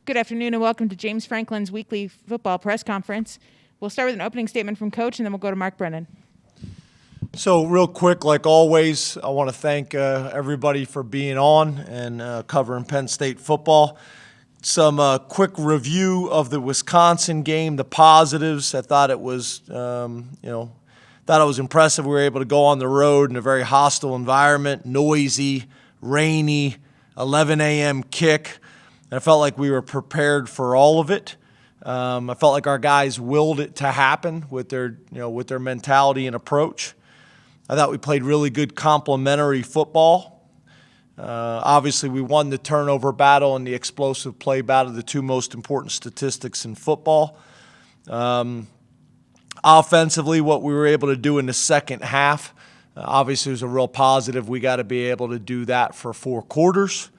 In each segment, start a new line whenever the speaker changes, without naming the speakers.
Good afternoon and welcome to James Franklin's weekly football press conference. We'll start with an opening statement from Coach and then we'll go to Mark Brennan.
So real quick, like always, I want to thank everybody for being on and covering Penn State football. Some quick review of the Wisconsin game, the positives. I thought it was, impressive. We were able to go on the road in a very hostile environment, noisy, rainy, 11 a.m. kick. And I felt like we were prepared for all of it. I felt like our guys willed it to happen with their mentality and approach. I thought we played really good complementary football. Obviously, we won the turnover battle and the explosive play battle, the two most important statistics in football. Offensively, what we were able to do in the second half, obviously, was a real positive. We got to be able to do that for 4 quarters.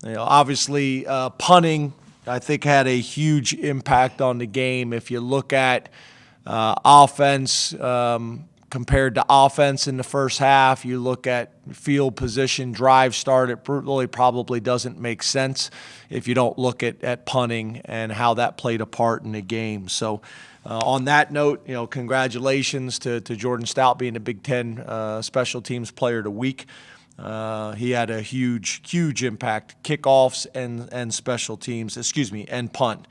Obviously, punting, I think, had a huge impact on the game. If you look at offense compared to offense in the first half, you look at field position, drive start, it really probably doesn't make sense if you don't look at punting and how that played a part in the game. So on that note, congratulations to Jordan Stout being the Big Ten Special Teams Player of the Week. He had a huge impact, kickoffs and special teams, and punt.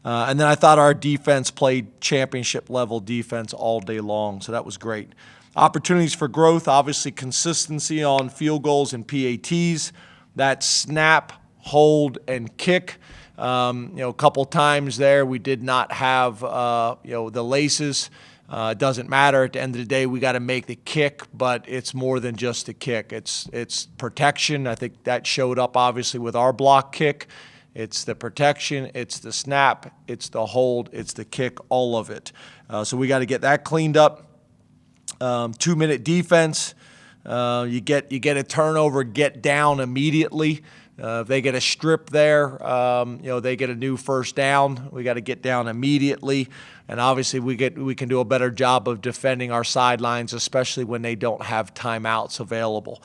And then I thought our defense played championship-level defense all day long, so that was great. Opportunities for growth, obviously consistency on field goals and PATs. That snap, hold, and kick. A couple times there we did not have the laces. It doesn't matter. At the end of the day, we got to make the kick, but it's more than just a kick. It's protection. I think that showed up obviously with our block kick. It's the protection, it's the snap, it's the hold, it's the kick, all of it. So we got to get that cleaned up. 2-minute defense. You get a turnover, get down immediately. If they get a strip there, they get a new first down. We got to get down immediately. And obviously we can do a better job of defending our sidelines, especially when they don't have timeouts available.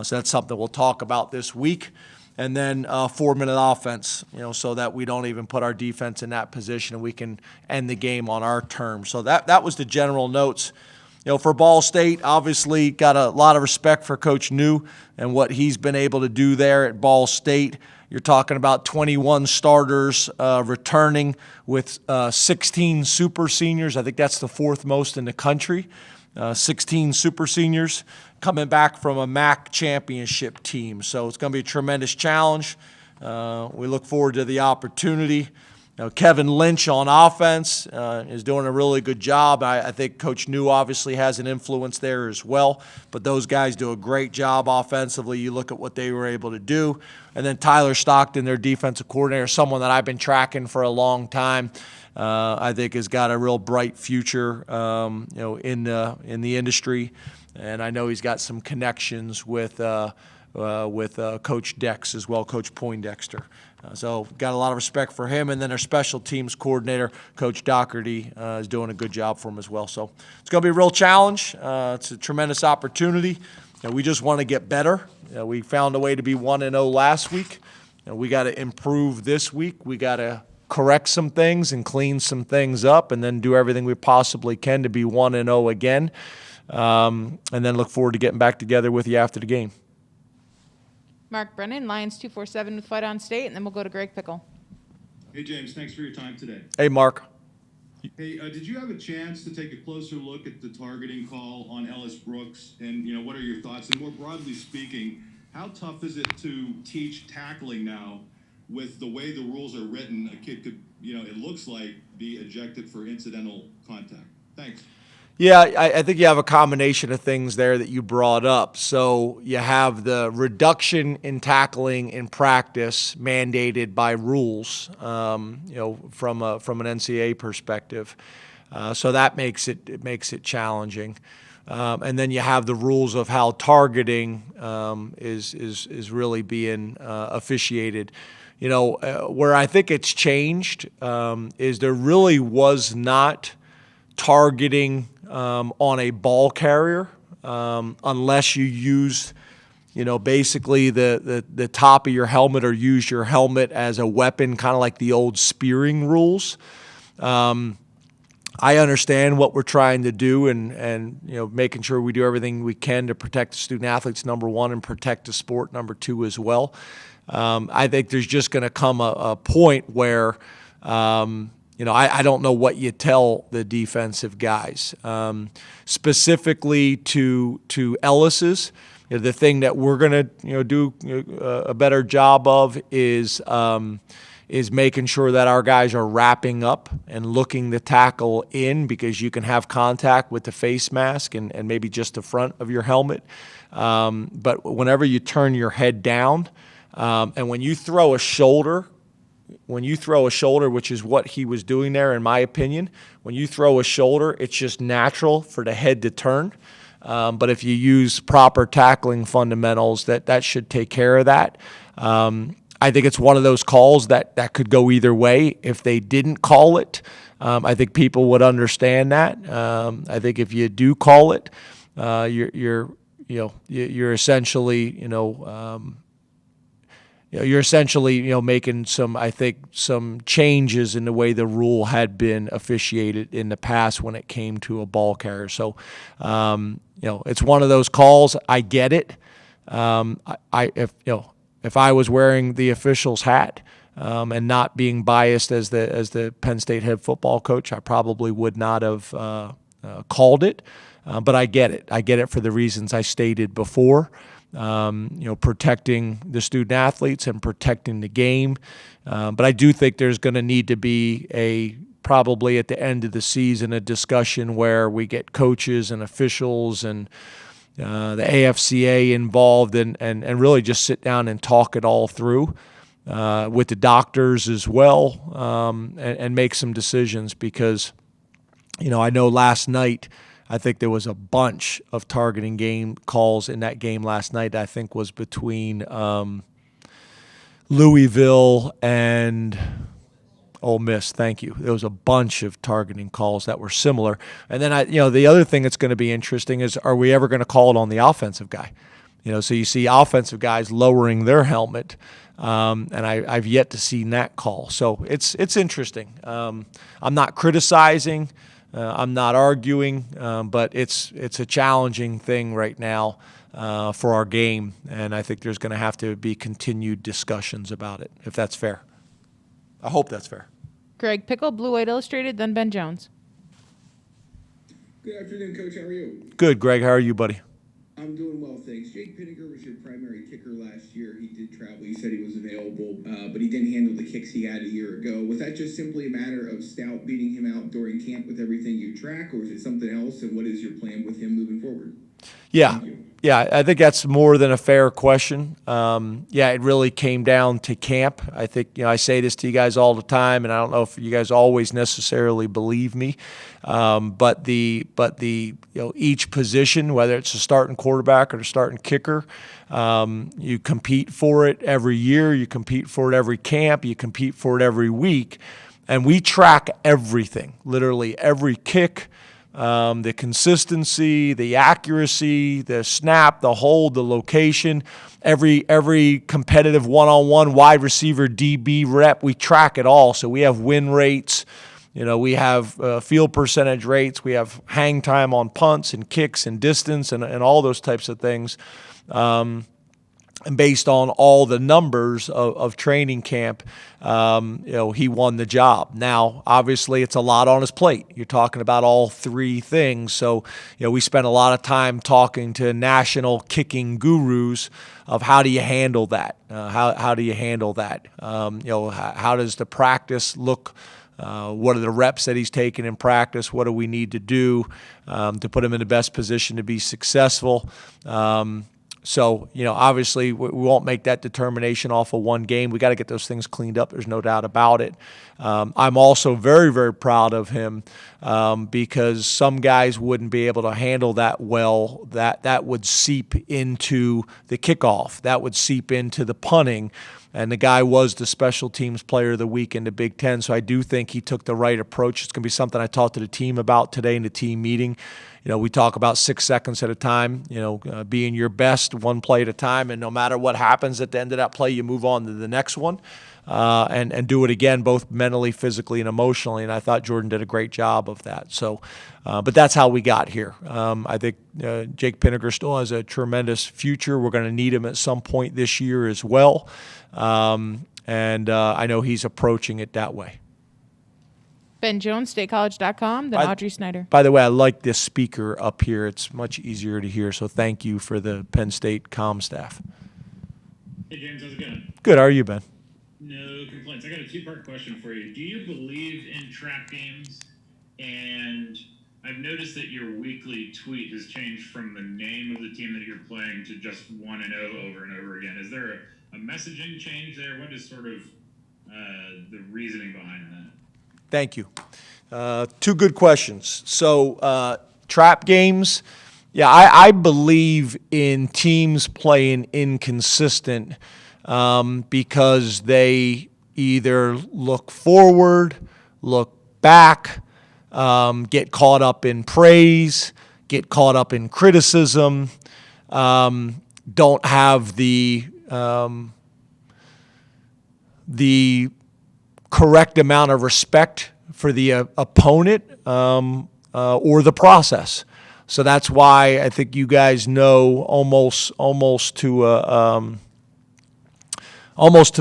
So that's something we'll talk about this week. And then 4-minute offense, so that we don't even put our defense in that position and we can end the game on our terms. So that was the general notes. For Ball State, obviously got a lot of respect for Coach New and what he's been able to do there at Ball State. You're talking about 21 starters returning with 16 super seniors. I think that's the 4th most in the country. 16 super seniors coming back from a MAC championship team. So it's going to be a tremendous challenge. We look forward to the opportunity. Kevin Lynch on offense is doing a really good job. I think Coach New obviously has an influence there as well, but those guys do a great job offensively. You look at what they were able to do. And then Tyler Stockton, their defensive coordinator, someone that I've been tracking for a long time. I think has got a real bright future, in the industry, and I know he's got some connections with Coach Dex as well, Coach Poindexter. So got a lot of respect for him, and then our special teams coordinator, Coach Doherty, is doing a good job for him as well. So it's going to be a real challenge. It's a tremendous opportunity. We just want to get better. We found a way to be 1-0 last week. We got to improve this week. We got to correct some things and clean some things up, and then do everything we possibly can to be 1-0 again, and then look forward to getting back together with you after the game.
Mark Brennan, Lions 247 with Fight on State, and then we'll go to Greg Pickle.
Hey, James, thanks for your time today.
Hey, Mark.
Hey, did you have a chance to take a closer look at the targeting call on Ellis Brooks, and what are your thoughts? And more broadly speaking, how tough is it to teach tackling now with the way the rules are written? A kid could, it looks like, be ejected for incidental contact. Thanks.
Yeah, I think you have a combination of things there that you brought up. So you have the reduction in tackling in practice mandated by rules, from an NCAA perspective. So that makes it challenging. And then you have the rules of how targeting is really being officiated. Where I think it's changed is there really was not targeting on a ball carrier unless you used basically the top of your helmet, or use your helmet as a weapon, kind of like the old spearing rules. I understand what we're trying to do, and making sure we do everything we can to protect the student athletes, number one, and protect the sport, number two, as well. I think there's just going to come a point where I don't know what you tell the defensive guys. Specifically to Ellis's, the thing that we're going to do a better job of is making sure that our guys are wrapping up and looking the tackle in, because you can have contact with the face mask and maybe just the front of your helmet. But whenever you turn your head down, and when you throw a shoulder, which is what he was doing there, in my opinion, when you throw a shoulder, it's just natural for the head to turn. But if you use proper tackling fundamentals, that should take care of that. I think it's one of those calls that could go either way. If they didn't call it, I think people would understand that. I think if you do call it, you're essentially you're essentially making some changes in the way the rule had been officiated in the past when it came to a ball carrier. So it's one of those calls. I get it. If I was wearing the official's hat and not being biased as the Penn State head football coach, I probably would not have called it. But I get it. I get it for the reasons I stated before. Protecting the student athletes and protecting the game. But I do think there's going to need to be probably at the end of the season, a discussion where we get coaches and officials and the AFCA involved and really just sit down and talk it all through with the doctors as well, and make some decisions, because I know last night I think there was a bunch of targeting game calls in that game last night. I think was between Louisville and Ole Miss. Thank you. There was a bunch of targeting calls that were similar. And then the other thing that's going to be interesting is, are we ever going to call it on the offensive guy? So you see offensive guys lowering their helmet, and I've yet to see that call. So it's interesting. I'm not criticizing. I'm not arguing, but it's a challenging thing right now for our game, and I think there's going to have to be continued discussions about it, if that's fair. I hope that's fair.
Greg Pickle, Blue White Illustrated, then Ben Jones.
Good afternoon, Coach. How are you?
Good, Greg. How are you, buddy?
I'm doing well, thanks. Jake Pinniger was your primary kicker last year. He did travel. He said he was available, but he didn't handle the kicks he had a year ago. Was that just simply a matter of Stout beating him out during camp with everything you track, or is it something else? And what is your plan with him moving forward?
Yeah. Yeah, I think that's more than a fair question. It really came down to camp. I think, I say this to you guys all the time, and I don't know if you guys always necessarily believe me. But each position, whether it's a starting quarterback or a starting kicker, you compete for it every year. You compete for it every camp. You compete for it every week. And we track everything, literally every kick, the consistency, the accuracy, the snap, the hold, the location, every competitive one-on-one wide receiver DB rep, we track it all. So we have win rates, we have field percentage rates, we have hang time on punts and kicks and distance and all those types of things. And based on all the numbers of training camp, he won the job. Now, obviously, it's a lot on his plate. You're talking about all three things. So, we spent a lot of time talking to national kicking gurus of how do you handle that? How do you handle that? How does the practice look? What are the reps that he's taking in practice? What do we need to do to put him in the best position to be successful? So, obviously we won't make that determination off of one game. We got to get those things cleaned up. There's no doubt about it. I'm also very, very proud of him because some guys wouldn't be able to handle that well. That would seep into the kickoff. That would seep into the punting. And the guy was the special teams player of the week in the Big Ten. So I do think he took the right approach. It's going to be something I talked to the team about today in the team meeting. we talk about 6 seconds at a time, being your best one play at a time, and no matter what happens at the end of that play, you move on to the next one. And do it again, both mentally, physically, and emotionally. And I thought Jordan did a great job of that. So, but that's how we got here. I think Jake Pinniger still has a tremendous future. We're going to need him at some point this year as well. And I know he's approaching it that way.
Ben Jones, statecollege.com, then Audrey Snyder.
By the way, I like this speaker up here. It's much easier to hear. So thank you for the Penn State comm staff.
Hey, James, how's it going?
Good. How are you, Ben?
No complaints. I got a two-part question for you. Do you believe in trap games? And I've noticed that your weekly tweet has changed from the name of the team that you're playing to just 1-0 over and over again. Is there a messaging change there? What is sort of the reasoning behind that?
Thank you. Two good questions. So trap games, yeah, I believe in teams playing inconsistent because they either look forward, look back, get caught up in praise, get caught up in criticism, don't have the correct amount of respect for the opponent or the process. So that's why I think you guys know almost to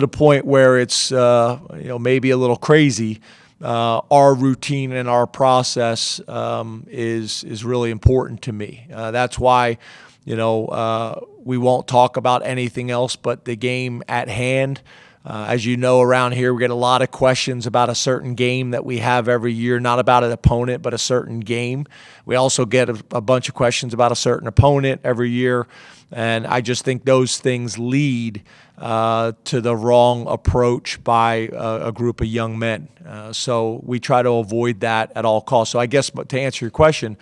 the point where it's maybe a little crazy. Our routine and our process is really important to me. That's why we won't talk about anything else but the game at hand. As you know, around here, we get a lot of questions about a certain game that we have every year, not about an opponent, but a certain game. We also get a bunch of questions about a certain opponent every year, and I just think those things lead to the wrong approach by a group of young men. So we try to avoid that at all costs. So I guess to answer your question,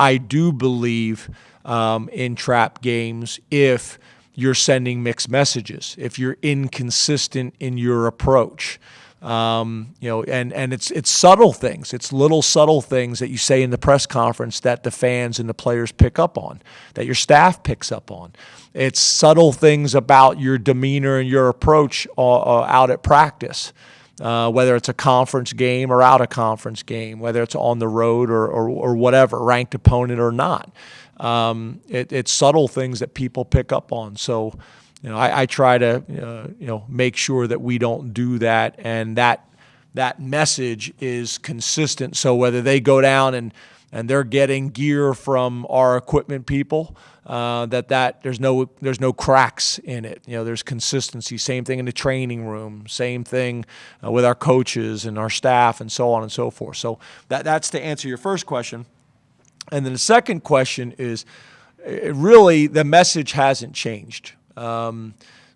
I do believe in trap games if you're sending mixed messages, if you're inconsistent in your approach. And it's subtle things. It's little subtle things that you say in the press conference that the fans and the players pick up on, that your staff picks up on. It's subtle things about your demeanor and your approach out at practice, whether it's a conference game or out of conference game, whether it's on the road or whatever, ranked opponent or not. It's subtle things that people pick up on. So, I try to, make sure that we don't do that, and that message is consistent. So whether they go down and they're getting gear from our equipment people, that there's no cracks in it. There's consistency. Same thing in the training room. Same thing with our coaches and our staff, and so on and so forth. So that's to answer your first question. And then the second question is, really, the message hasn't changed.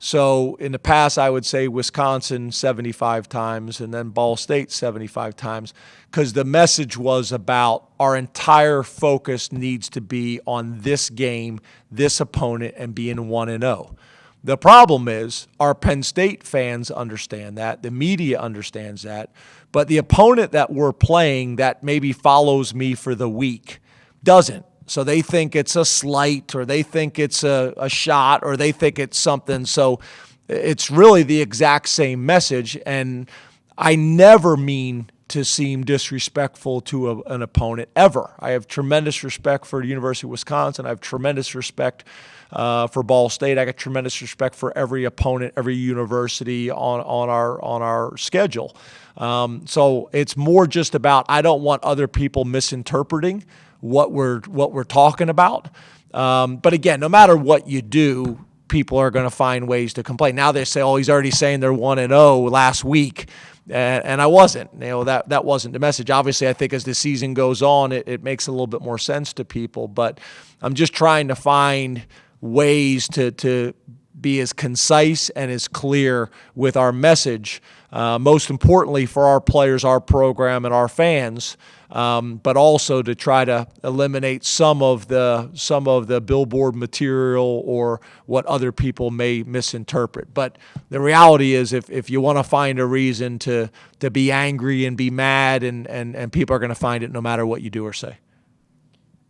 So in the past, I would say Wisconsin 75 times and then Ball State 75 times, because the message was about our entire focus needs to be on this game, this opponent, and being 1-0. The problem is our Penn State fans understand that, the media understands that, but the opponent that we're playing that maybe follows me for the week doesn't. So they think it's a slight, or they think it's a shot, or they think it's something. So it's really the exact same message. And I never mean to seem disrespectful to an opponent, ever. I have tremendous respect for the University of Wisconsin. I have tremendous respect for Ball State. I got tremendous respect for every opponent, every university on our schedule. So it's more just about, I don't want other people misinterpreting what we're talking about. But again, no matter what you do, people are going to find ways to complain. Now they say, oh, he's already saying they're 1-0 last week. And I wasn't. That wasn't the message. Obviously, I think as the season goes on, it makes a little bit more sense to people. But I'm just trying to find ways to be as concise and as clear with our message, most importantly for our players, our program, and our fans, but also to try to eliminate some of the billboard material or what other people may misinterpret. But the reality is, if you want to find a reason to be angry and be mad, and people are going to find it no matter what you do or say.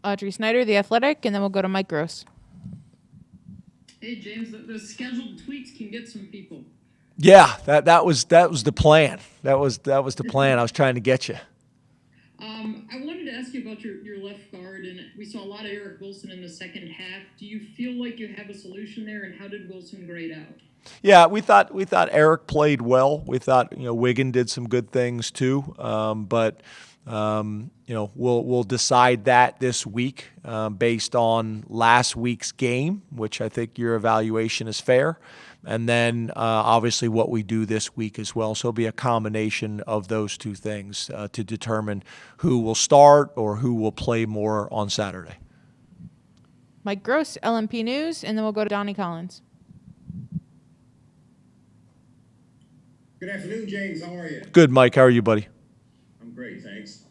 Audrey Snyder, The Athletic, and then we'll go to Mike Gross.
Hey James, those scheduled tweets can get some people.
Yeah, that was the plan. That was the plan. I was trying to get you.
I wanted to ask you about your left guard, and we saw a lot of Eric Wilson in the second half. Do you feel like you have a solution there, and how did Wilson grade out?
Yeah, we thought Eric played well. We thought Wigan did some good things too, but we'll decide that this week based on last week's game, which I think your evaluation is fair, and then obviously what we do this week as well. So it'll be a combination of those two things to determine who will start or who will play more on Saturday.
Mike Gross, LMP News, and then we'll go to Donnie Collins.
Good afternoon, James. How are you?
Good, Mike. How are you, buddy?
I'm great, thanks.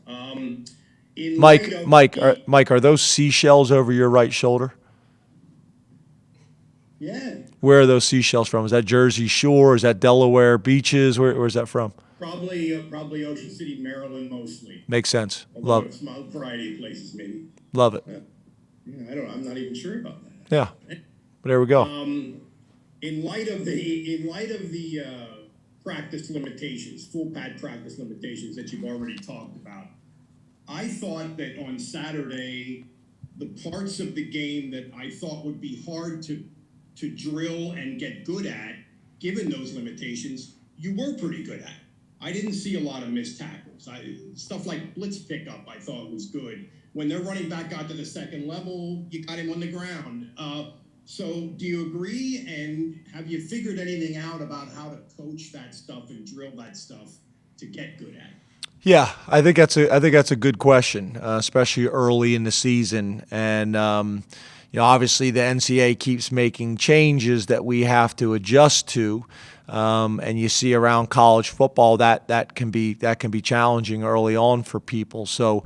Mike, are those seashells over your right shoulder?
Yeah,
Where are those seashells from? Is that Jersey Shore? Is that Delaware beaches? Where's that from?
probably Ocean City, Maryland, mostly.
Makes sense.
Although
Love it.
it's a variety of places, maybe.
Love it.
Yeah, I'm not even sure about that.
Yeah. But there we go.
In light of the practice limitations, full pad practice limitations that you've already talked about, I thought that on Saturday, the parts of the game that I thought would be hard to drill and get good at, given those limitations, you were pretty good at. I didn't see a lot of missed tackles. Stuff like blitz pickup I thought was good. When their running back got to the second level, you got him on the ground. So do you agree? And have you figured anything out about how to coach that stuff and drill that stuff to get good at it?
Yeah, I think that's a good question, especially early in the season. And obviously the NCAA keeps making changes that we have to adjust to. And you see around college football that can be challenging early on for people. So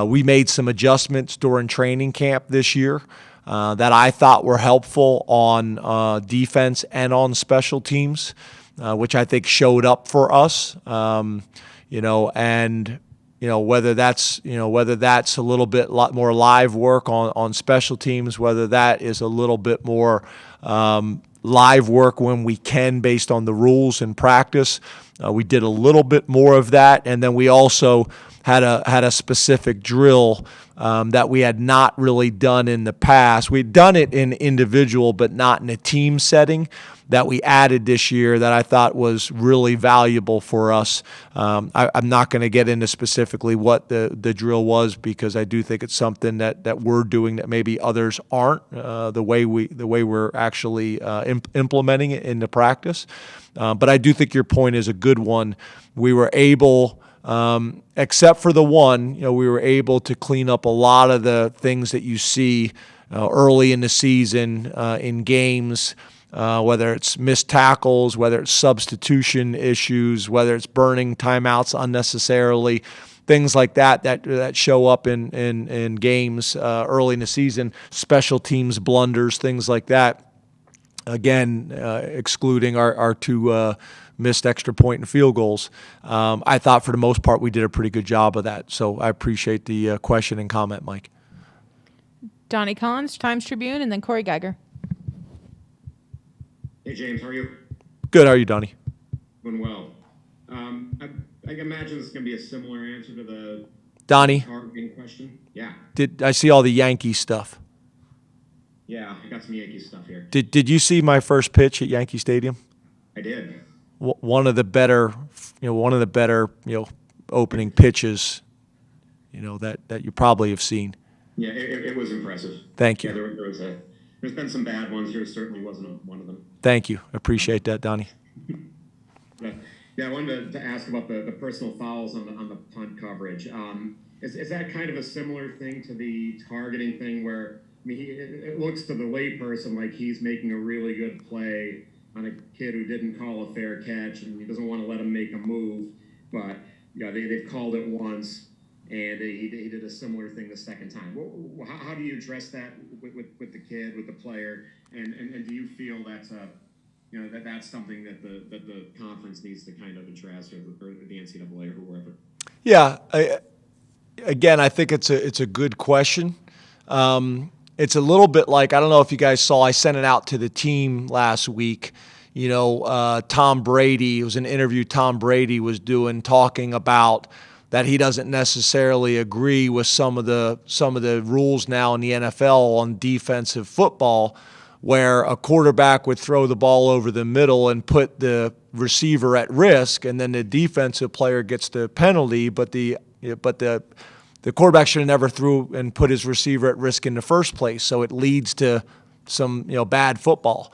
we made some adjustments during training camp this year that I thought were helpful on defense and on special teams, which I think showed up for us. Whether that's a little bit more live work on special teams, whether that is a little bit more live work when we can based on the rules and practice. We did a little bit more of that, and then we also had a specific drill that we had not really done in the past. We'd done it in individual, but not in a team setting, that we added this year that I thought was really valuable for us. I'm not going to get into specifically what the drill was, because I do think it's something that we're doing that maybe others aren't, the way we're actually implementing it into practice. But I do think your point is a good one. We were able, except for the one, we were able to clean up a lot of the things that you see early in the season in games, whether it's missed tackles, whether it's substitution issues, whether it's burning timeouts unnecessarily, things like that show up in games early in the season, special teams blunders, things like that. Again, excluding our two missed extra point and field goals. I thought for the most part we did a pretty good job of that. So I appreciate the question and comment, Mike.
Donnie Collins, Times Tribune, and then Corey Geiger.
Hey, James, how are you?
Good. How are you, Donnie?
Doing well. I can imagine this is going to be a similar answer to the
Donnie,
targeting question. Yeah.
did I see all the Yankee stuff?
Yeah, I got some Yankee stuff here.
Did you see my first pitch at Yankee Stadium?
I did.
One of the better opening pitches, that you probably have seen.
Yeah, it was impressive.
Thank you.
Yeah, there's been some bad ones. Yours certainly wasn't one of them.
Thank you. I appreciate that, Donnie.
Yeah, I wanted to ask about the personal fouls on the punt coverage. Is that kind of a similar thing to the targeting thing where, it looks to the layperson like he's making a really good play on a kid who didn't call a fair catch, and he doesn't want to let him make a move, but they've called it once, and he did a similar thing the second time. How do you address that with the kid, with the player, and do you feel that's that's something that the conference needs to kind of address, or the NCAA or whoever?
Yeah. I think it's a good question. It's a little bit like, I don't know if you guys saw, I sent it out to the team last week. Tom Brady, it was an interview Tom Brady was doing, talking about that he doesn't necessarily agree with some of the rules now in the NFL on defensive football, where a quarterback would throw the ball over the middle and put the receiver at risk, and then the defensive player gets the penalty, but the quarterback should have never threw and put his receiver at risk in the first place. So it leads to some bad football.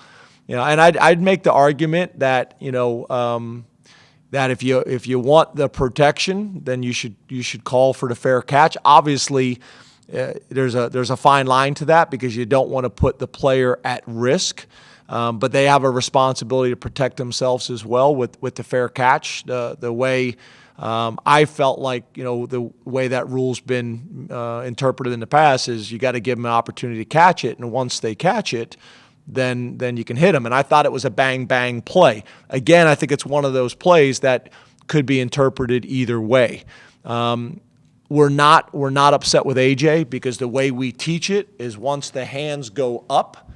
And I'd make the argument that that if you want the protection, then you should call for the fair catch. Obviously, there's a fine line to that because you don't want to put the player at risk, but they have a responsibility to protect themselves as well with the fair catch. The way I felt like the way that rule's been interpreted in the past is you got to give them an opportunity to catch it, and once they catch it, then you can hit them. And I thought it was a bang play. Again, I think it's one of those plays that could be interpreted either way. We're not upset with AJ because the way we teach it is once the hands go up,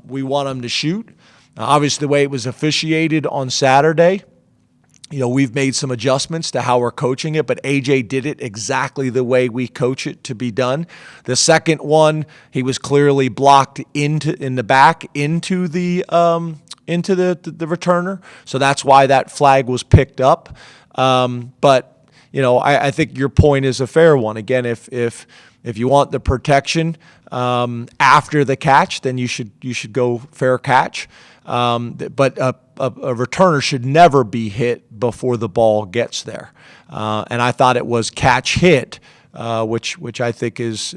we want them to shoot. Obviously, the way it was officiated on Saturday, we've made some adjustments to how we're coaching it, but AJ did it exactly the way we coach it to be done. The second one, he was clearly blocked in the back into the returner, so that's why that flag was picked up. But I think your point is a fair one. Again, if you want the protection after the catch, then you should go fair catch. But a returner should never be hit before the ball gets there. And I thought it was catch hit, which I think is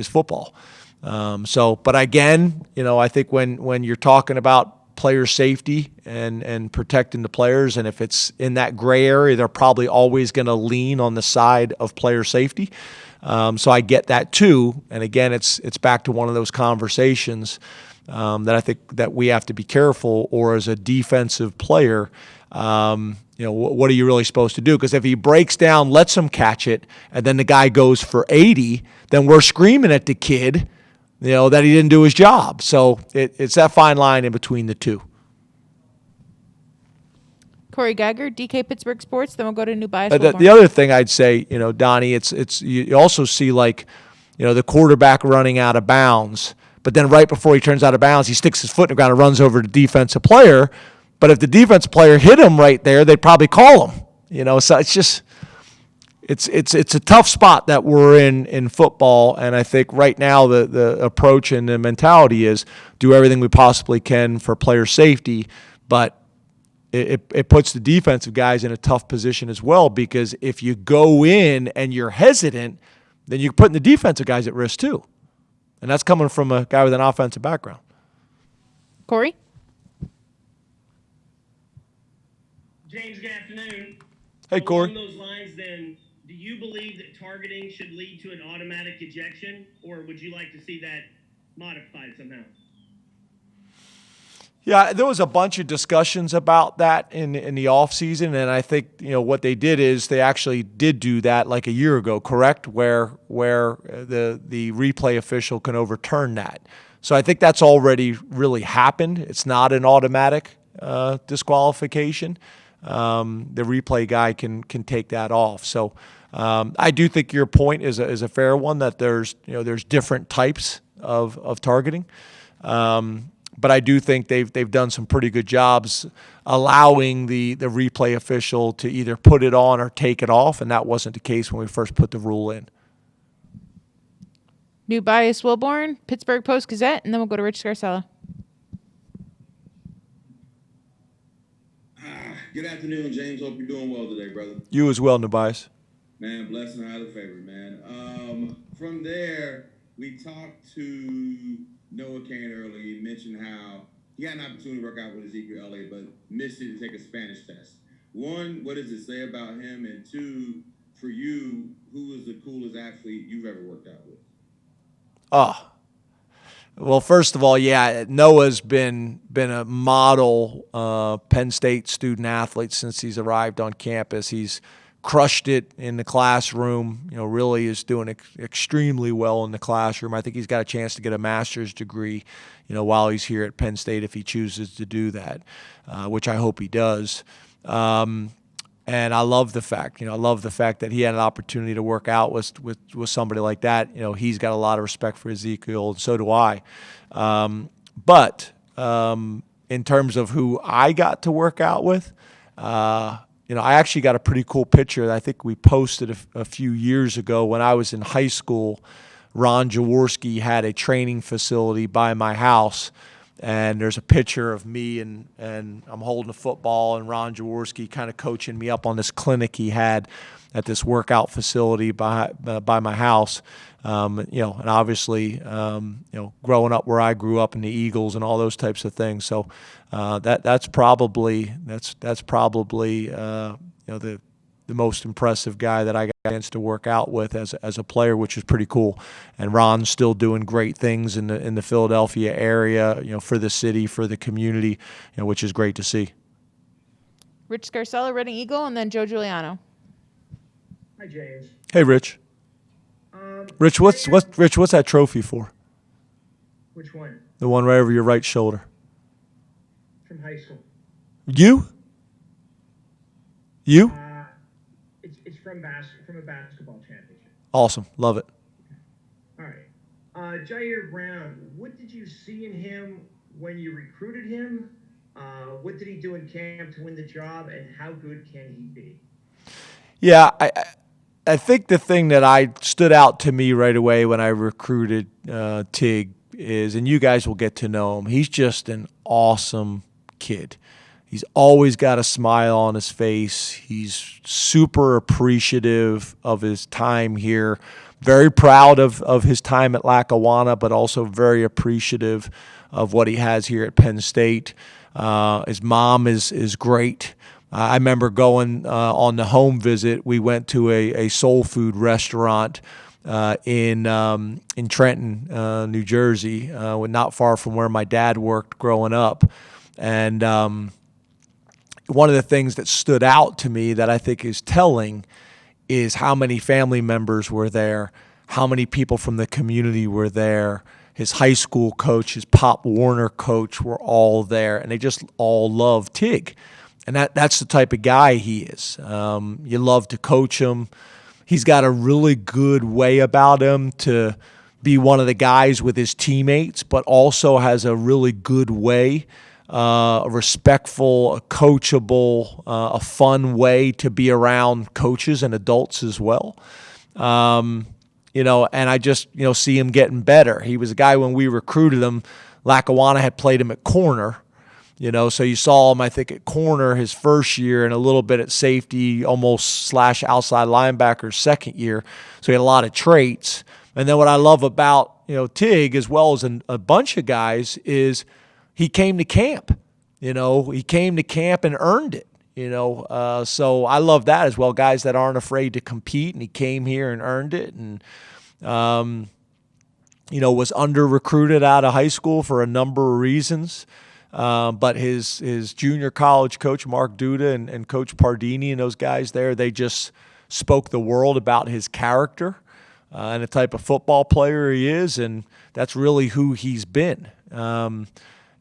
football. But again, I think when you're talking about player safety and protecting the players, and if it's in that gray area, they're probably always going to lean on the side of player safety. So I get that too. And again, it's back to one of those conversations that I think that we have to be careful, or as a defensive player, what are you really supposed to do? Because if he breaks down, lets him catch it, and then the guy goes for 80, then we're screaming at the kid, that he didn't do his job. So it's that fine line in between the two.
Corey Geiger, DK Pittsburgh Sports. Then we'll go to New Bias.
The other thing I'd say, Donnie, it's you also see the quarterback running out of bounds. But then right before he turns out of bounds, he sticks his foot in the ground and runs over the defensive player. But if the defensive player hit him right there, they'd probably call him. So it's just it's a tough spot that we're in football. And I think right now the approach and the mentality is do everything we possibly can for player safety. But it puts the defensive guys in a tough position as well, because if you go in and you're hesitant, then you're putting the defensive guys at risk too. And that's coming from a guy with an offensive background.
Corey?
James, good afternoon.
Hey, Corey.
Along those lines, then, do you believe that targeting should lead to an automatic ejection, or would you like to see that modified somehow?
Yeah, there was a bunch of discussions about that in the offseason, and I think what they did is they actually did do that like a year ago, correct? Where the replay official can overturn that. So I think that's already really happened. It's not an automatic disqualification. The replay guy can take that off. So I do think your point is a fair one, that there's different types of targeting. But I do think they've done some pretty good jobs allowing the replay official to either put it on or take it off, and that wasn't the case when we first put the rule in.
New Bias Wilborn, Pittsburgh Post-Gazette, and then we'll go to Rich Scarcella.
Good afternoon, James. Hope you're doing well today, brother.
You as well, Nebias.
Man, blessing and highly favored, man. From there, we talked to Noah Kane earlier. He mentioned how he had an opportunity to work out with Ezekiel Elliott, but missed it to take a Spanish test. One, what does it say about him? And two, for you, who is the coolest athlete you've ever worked out with?
Well, first of all, yeah, Noah's been a model Penn State student athlete since he's arrived on campus. He's crushed it in the classroom, really is doing extremely well in the classroom. I think he's got a chance to get a master's degree, while he's here at Penn State if he chooses to do that, which I hope he does. And I love the fact, that he had an opportunity to work out with somebody like that. He's got a lot of respect for Ezekiel, and so do I. But in terms of who I got to work out with, I actually got a pretty cool picture that I think we posted a few years ago when I was in high school. Ron Jaworski had a training facility by my house, and there's a picture of me and I'm holding a football and Ron Jaworski kind of coaching me up on this clinic he had at this workout facility by my house. And obviously, growing up where I grew up in the Eagles and all those types of things. So that's probably the most impressive guy that I got a chance to work out with as a player, which is pretty cool. And Ron's still doing great things in the Philadelphia area, for the city, for the community, which is great to see.
Rich Scarcella, Reading Eagle, and then Joe Giuliano.
Hi, James.
Hey, Rich. Rich, what's that trophy for?
Which one?
The one right over your right shoulder.
From high school.
You?
It's from a basketball championship.
Awesome. Love it.
All right. Jair Brown, what did you see in him when you recruited him? What did he do in camp to win the job, and how good can he be?
Yeah, I think the thing that stood out to me right away when I recruited Tig is, and you guys will get to know him, he's just an awesome kid. He's always got a smile on his face. He's super appreciative of his time here, very proud of his time at Lackawanna, but also very appreciative of what he has here at Penn State. His mom is great. I remember going on the home visit. We went to a soul food restaurant in Trenton, New Jersey, not far from where my dad worked growing up. And one of the things that stood out to me that I think is telling is how many family members were there, how many people from the community were there. His high school coach, his Pop Warner coach were all there, and they just all love Tig. And that's the type of guy he is. You love to coach him. He's got a really good way about him to be one of the guys with his teammates, but also has a really good way, a respectful, a coachable, a fun way to be around coaches and adults as well. And I just, see him getting better. He was a guy when we recruited him, Lackawanna had played him at corner. So you saw him, I think, at corner his first year and a little bit at safety, almost / outside linebacker second year. So he had a lot of traits. And then what I love about, Tig, as well as a bunch of guys, is he came to camp. He came to camp and earned it. So I love that as well, guys that aren't afraid to compete, and he came here and earned it. And, was under-recruited out of high school for a number of reasons. But his junior college coach, Mark Duda, and Coach Pardini and those guys there, they just spoke the world about his character and the type of football player he is, and that's really who he's been. And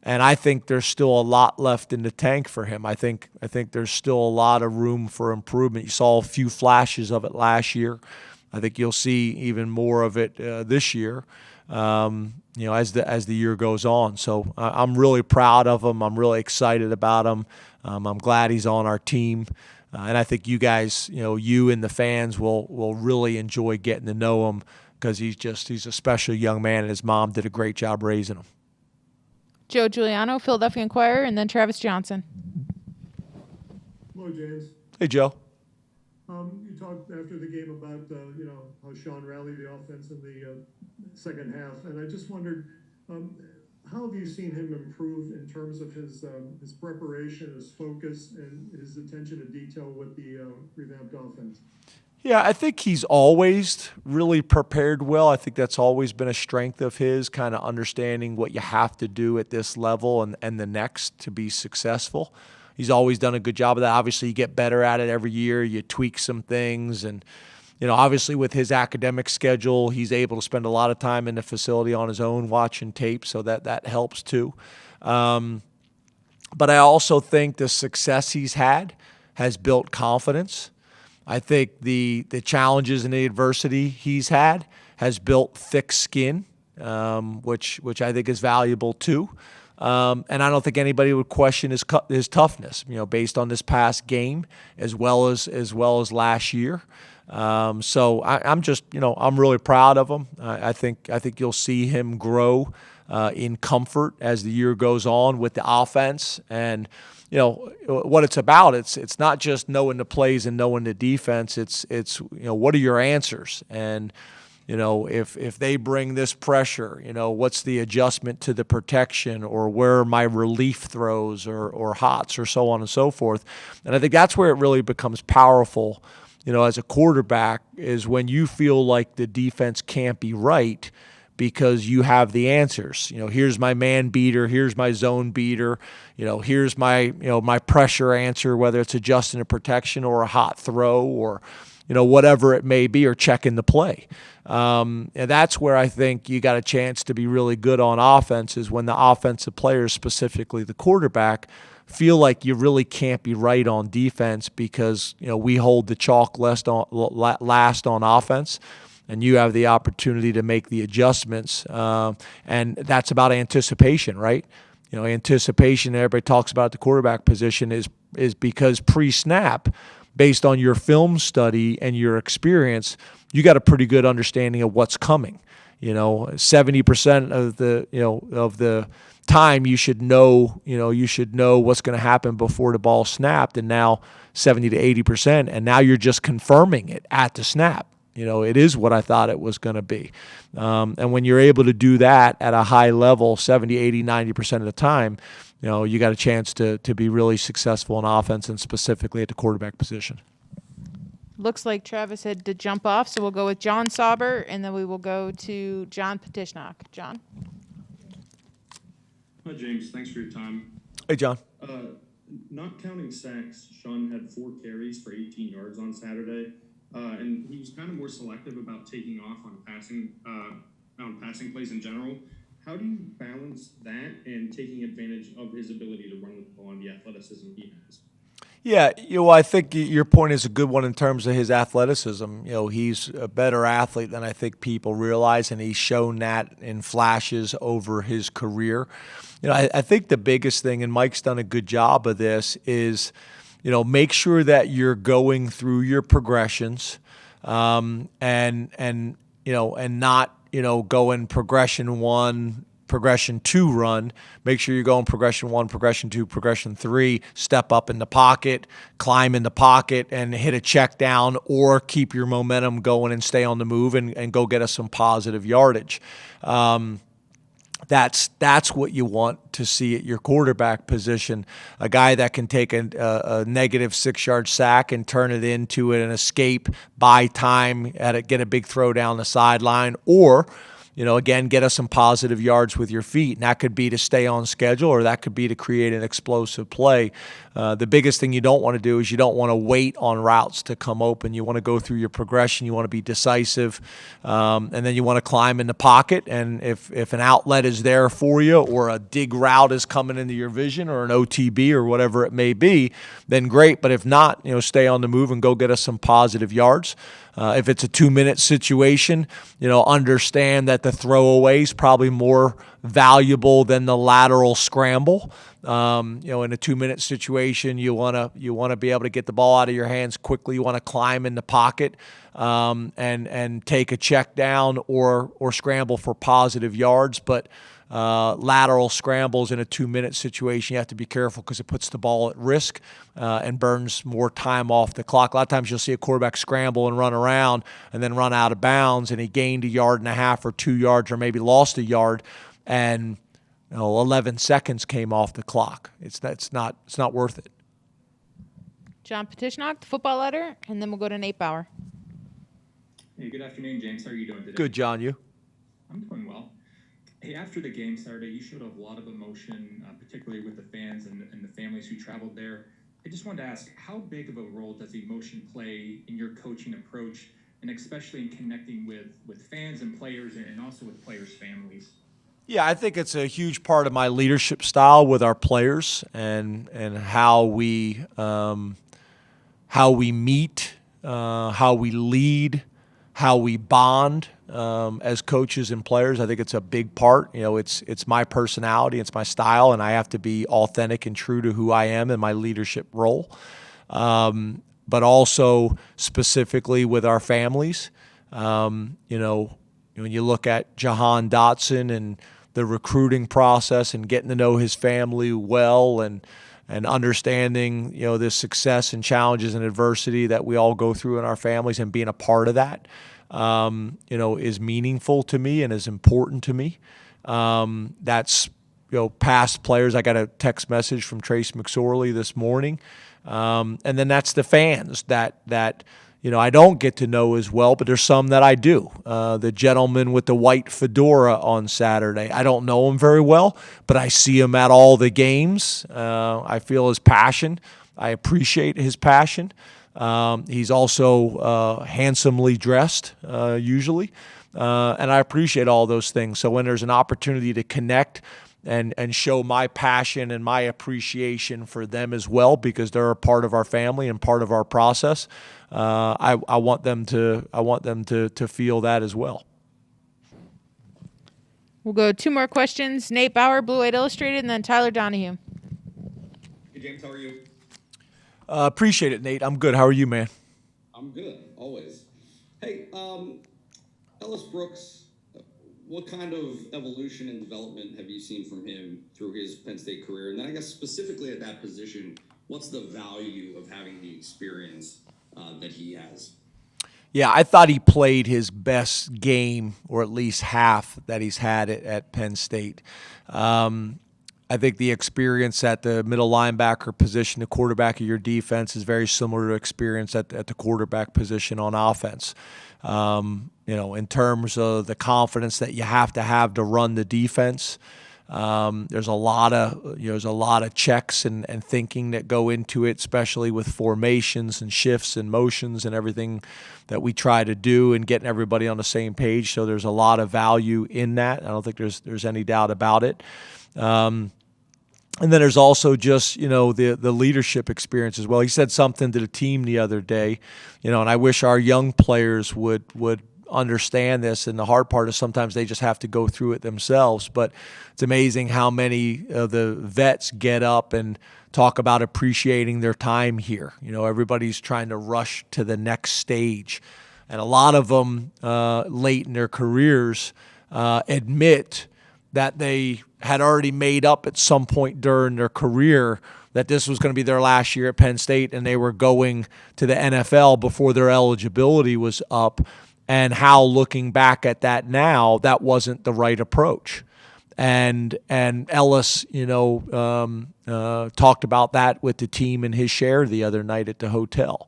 I think there's still a lot left in the tank for him. I think there's still a lot of room for improvement. You saw a few flashes of it last year. I think you'll see even more of it this year. As the year goes on. So I'm really proud of him. I'm really excited about him. I'm glad he's on our team. And I think you guys, you and the fans will really enjoy getting to know him because he's a special young man, and his mom did a great job raising him.
Joe Giuliano, Philadelphia Inquirer, and then Travis Johnson.
Hello, James.
Hey, Joe.
You talked after the game about how Sean rallied the offense in the second half, and I just wondered how have you seen him improve in terms of his preparation, his focus, and his attention to detail with the revamped offense?
Yeah, I think he's always really prepared well. I think that's always been a strength of his, kind of understanding what you have to do at this level and the next to be successful. He's always done a good job of that. Obviously, you get better at it every year. You tweak some things. And, obviously with his academic schedule, he's able to spend a lot of time in the facility on his own watching tape, so that helps too. But I also think the success he's had has built confidence. I think the challenges and the adversity he's had has built thick skin, which I think is valuable too. And I don't think anybody would question his toughness, based on this past game as well as last year. So I'm just, I'm really proud of him. I think you'll see him grow in comfort as the year goes on with the offense. And what it's about, it's not just knowing the plays and knowing the defense. It's what are your answers? And if they bring this pressure, what's the adjustment to the protection, or where are my relief throws or hots, or so on and so forth. And I think that's where it really becomes powerful, as a quarterback, is when you feel like the defense can't be right because you have the answers. Here's my man beater, here's my zone beater, here's my my pressure answer, whether it's adjusting a protection or a hot throw or whatever it may be, or checking the play. And that's where I think you got a chance to be really good on offense, is when the offensive players, specifically the quarterback, feel like you really can't be right on defense because we hold the chalk last on offense, and you have the opportunity to make the adjustments. And that's about anticipation, right? Anticipation, everybody talks about at the quarterback position, is because pre-snap, based on your film study and your experience, you got a pretty good understanding of what's coming. 70% of the time you should know what's going to happen before the ball snapped, and now 70 to 80%, and now you're just confirming it at the snap. It is what I thought it was going to be. And when you're able to do that at a high level, 70, 80, 90% of the time, you got a chance to be really successful in offense, and specifically at the quarterback position.
Looks like Travis had to jump off, so we'll go with John Sauber, and then we will go to John Petishnock. John?
Hi, James. Thanks for your time.
Hey, John.
Not counting sacks, Sean had 4 carries for 18 yards on Saturday, and he was kind of more selective about taking off on passing plays in general. How do you balance that and taking advantage of his ability to run with the ball and the athleticism he has?
Yeah, I think your point is a good one in terms of his athleticism. He's a better athlete than I think people realize, and he's shown that in flashes over his career. I think the biggest thing, and Mike's done a good job of this, is, make sure that you're going through your progressions, and not, going progression 1, progression 2 run. Make sure you're going progression 1, progression 2, progression 3, step up in the pocket, climb in the pocket and hit a check down, or keep your momentum going and stay on the move and go get us some positive yardage. That's what you want to see at your quarterback position. A guy that can take a negative 6-yard sack and turn it into an escape, buy time, get a big throw down the sideline, or again, get us some positive yards with your feet. And that could be to stay on schedule, or that could be to create an explosive play. The biggest thing you don't want to do is you don't want to wait on routes to come open. You want to go through your progression. You want to be decisive. And then you want to climb in the pocket. And if an outlet is there for you, or a dig route is coming into your vision, or an OTB or whatever it may be, then great. But if not, stay on the move and go get us some positive yards. If it's a 2-minute situation, understand that the throwaway is probably more valuable than the lateral scramble. In a 2-minute situation, you want to be able to get the ball out of your hands quickly. You want to climb in the pocket and take a check down or scramble for positive yards. But lateral scrambles in a 2-minute situation, you have to be careful because it puts the ball at risk and burns more time off the clock. A lot of times you'll see a quarterback scramble and run around and then run out of bounds, and he gained 1.5 yards or 2 yards, or maybe lost a yard, and 11 seconds came off the clock. It's not worth it.
John Petishnock, the football letter, and then we'll go to Nate Bauer.
Hey, good afternoon, James. How are you doing today?
Good, John. You?
I'm doing well. Hey, Hey, after the game Saturday, you showed a lot of emotion, particularly with the fans and the families who traveled there. I just wanted to ask, how big of a role does emotion play in your coaching approach, and especially in connecting with fans and players, and also with players' families?
Yeah, I think it's a huge part of my leadership style with our players and how we meet, how we lead, how we bond as coaches and players. I think it's a big part. It's my personality, it's my style, and I have to be authentic and true to who I am in my leadership role. But also specifically with our families. When you look at Jahan Dotson and the recruiting process and getting to know his family well and understanding, the success and challenges and adversity that we all go through in our families and being a part of that, is meaningful to me and is important to me. That's, past players. I got a text message from Trace McSorley this morning. And then that's the fans that I don't get to know as well, but there's some that I do. The gentleman with the white fedora on Saturday, I don't know him very well, but I see him at all the games. I feel his passion. I appreciate his passion. He's also handsomely dressed, usually, and I appreciate all those things. So when there's an opportunity to connect and show my passion and my appreciation for them as well, because they're a part of our family and part of our process, I want them to feel that as well.
We'll go 2 more questions. Nate Bauer, Blue White Illustrated, and then Tyler Donahue.
Hey, James, how are you?
Appreciate it, Nate. I'm good. How are you, man?
I'm good, always. Hey, Ellis Brooks, what kind of evolution and development have you seen from him through his Penn State career? And then I guess specifically at that position, what's the value of having the experience that he has?
Yeah, I thought he played his best game, or at least half that he's had at Penn State. I think the experience at the middle linebacker position, the quarterback of your defense, is very similar to experience at the quarterback position on offense. In terms of the confidence that you have to run the defense, there's a lot of checks and thinking that go into it, especially with formations and shifts and motions and everything that we try to do and getting everybody on the same page. So there's a lot of value in that. I don't think there's any doubt about it. And then there's also just, the leadership experience as well. He said something to the team the other day, and I wish our young players would understand this. And the hard part is sometimes they just have to go through it themselves. But it's amazing how many of the vets get up and talk about appreciating their time here. Everybody's trying to rush to the next stage. And a lot of them late in their careers admit that they had already made up at some point during their career that this was going to be their last year at Penn State and they were going to the NFL before their eligibility was up, and how, looking back at that now, that wasn't the right approach. And Ellis, talked about that with the team in his share the other night at the hotel.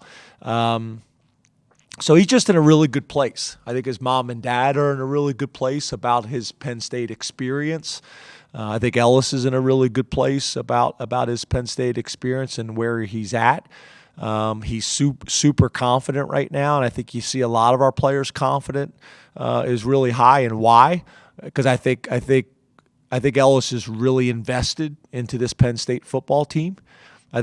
So he's just in a really good place. I think his mom and dad are in a really good place about his Penn State experience. I think Ellis is in a really good place about his Penn State experience and where he's at. He's super confident right now, and I think you see a lot of our players confident is really high. And why? Because I think Ellis is really invested into this Penn State football team. I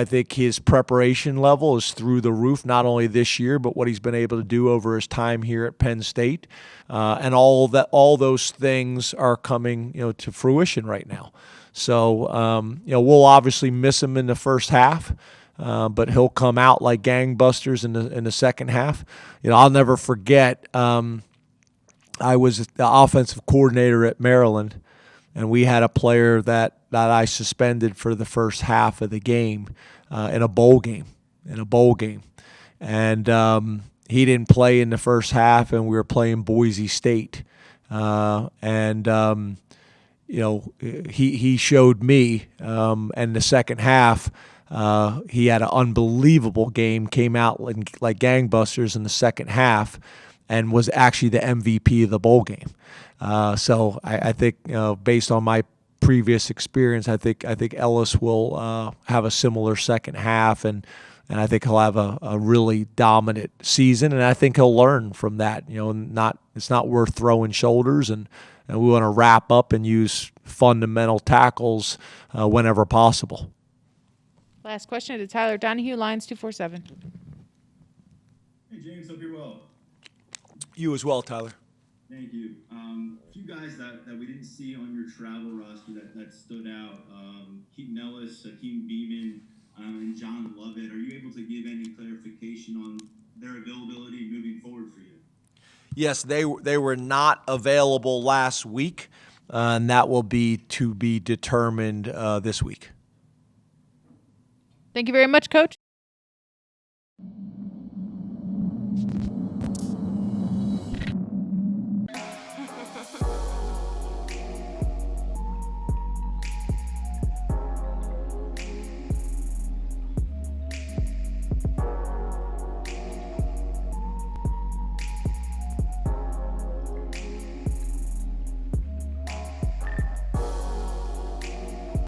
think his preparation level is through the roof, not only this year, but what he's been able to do over his time here at Penn State, and all those things are coming to fruition right now. So we'll obviously miss him in the first half, but he'll come out like gangbusters in the second half. I'll never forget. I was the offensive coordinator at Maryland, and we had a player that I suspended for the first half of the game in a bowl game. And he didn't play in the first half, and we were playing Boise State. He showed me, and the second half, he had an unbelievable game, came out like gangbusters in the second half, and was actually the MVP of the bowl game. So I think based on my previous experience, I think Ellis will have a similar second half, and I think he'll have a really dominant season, and I think he'll learn from that. It's not worth throwing shoulders, and we want to wrap up and use fundamental tackles whenever possible.
Last question to Tyler Donahue, Lions 247.
Hey, James, hope you're well.
You as well, Tyler.
Thank you. A few guys that we didn't see on your travel roster that stood out. Keaton Ellis, Hakeem Beeman, and John Lovett. Are you able to give any clarification on their availability moving forward for you?
Yes, they were not available last week, and that will be to be determined this week.
Thank you very much, Coach.